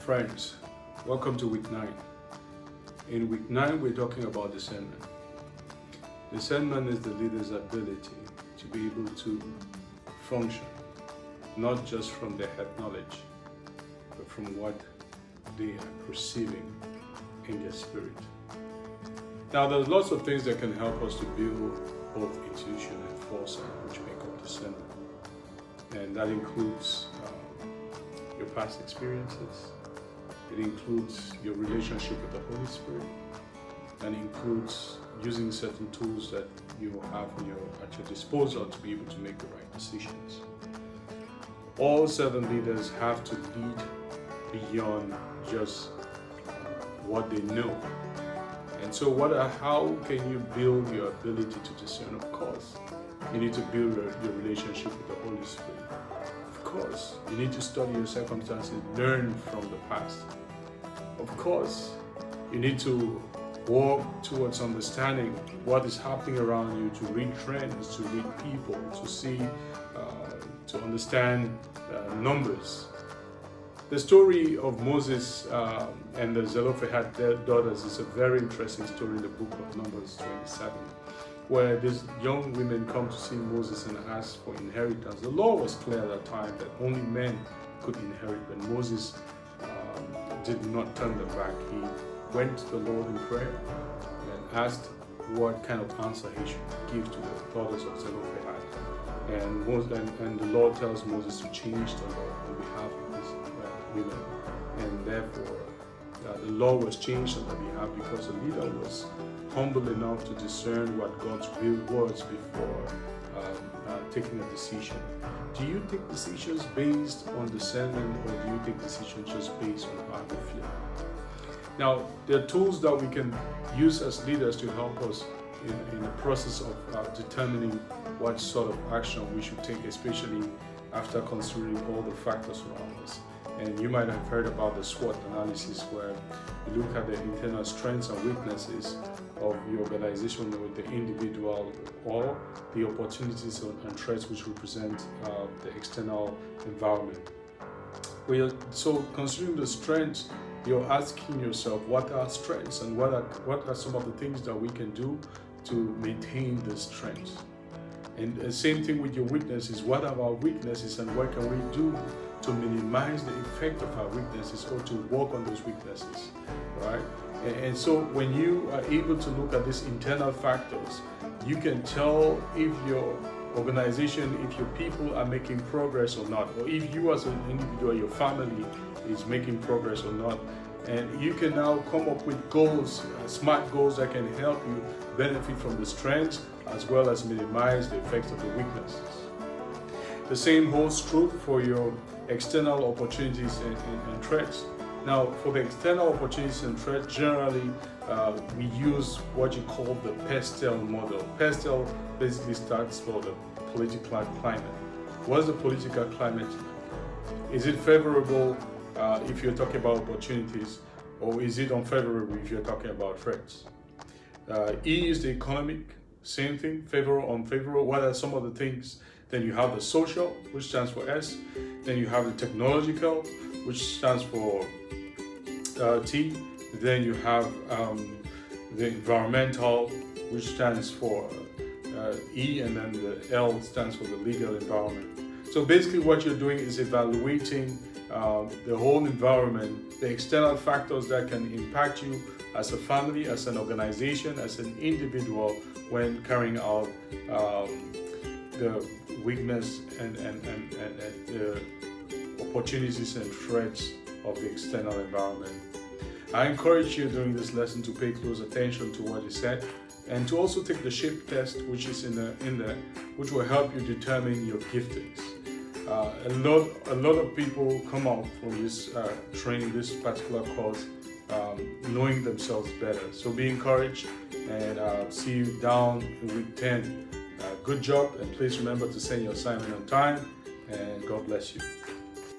friends, welcome to week 9. In week 9, we're talking about discernment. Discernment is the leader's ability to be able to function, not just from their head knowledge, but from what they are perceiving in their spirit. Now, there's lots of things that can help us to build both intuition and foresight, which make up discernment. And that includes your past experiences. It includes your relationship with the Holy Spirit, and includes using certain tools that you have at your disposal to be able to make the right decisions. All servant leaders have to lead beyond just what they know. And so how can you build your ability to discern? Of course, you need to build your relationship with the Holy Spirit. Of course, you need to study your circumstances, learn from the past. Of course, you need to work towards understanding what is happening around you, to read trends, to read people, to see, to understand numbers. The story of Moses and the Zelophehad daughters is a very interesting story in the book of Numbers 27, where these young women come to see Moses and ask for inheritance. The law was clear at that time that only men could inherit, but Moses did not turn them back. He went to the Lord in prayer and asked what kind of answer he should give to the daughters of Zelophehad. And the Lord tells Moses to change the law on behalf of these women. And therefore, the law was changed on their behalf because the leader was humble enough to discern what God's will was before taking a decision. Do you take decisions based on discernment, or do you take decisions just based on how you feel? Now, there are tools that we can use as leaders to help us in the process of determining what sort of action we should take, especially after considering all the factors around us. And you might have heard about the SWOT analysis, where you look at the internal strengths and weaknesses of the organization or the individual, or the opportunities and threats which represent the external environment. So considering the strengths, you're asking yourself, what are strengths, and what are some of the things that we can do to maintain the strengths? And the same thing with your weaknesses. What are our weaknesses, and what can we do to minimize the effect of our weaknesses, or to work on those weaknesses, right? And so when you are able to look at these internal factors, you can tell if your organization, if your people are making progress or not, or if you as an individual, your family is making progress or not. And you can now come up with goals, smart goals that can help you benefit from the strengths as well as minimize the effects of the weaknesses. The same holds true for your external opportunities and threats. Now, for the external opportunities and threats, generally we use what you call the PESTEL model. PESTEL basically stands for the political climate. What's the political climate? Is it favorable if you're talking about opportunities, or is it unfavorable if you're talking about threats? E is the economic, same thing, favorable, unfavorable. What are some of the things? Then you have the social, which stands for S. Then you have the technological, which stands for T. Then you have the environmental, which stands for E, and then the L stands for the legal environment. So basically what you're doing is evaluating the whole environment, the external factors that can impact you as a family, as an organization, as an individual, when carrying out the weakness and the opportunities and threats of the external environment. I encourage you during this lesson to pay close attention to what is said, and to also take the shape test, which is in there, which will help you determine your giftings. A lot of people come out from this training, this particular course, knowing themselves better. So be encouraged, and see you down in week 10. Good job, and please remember to send your assignment on time, and God bless you.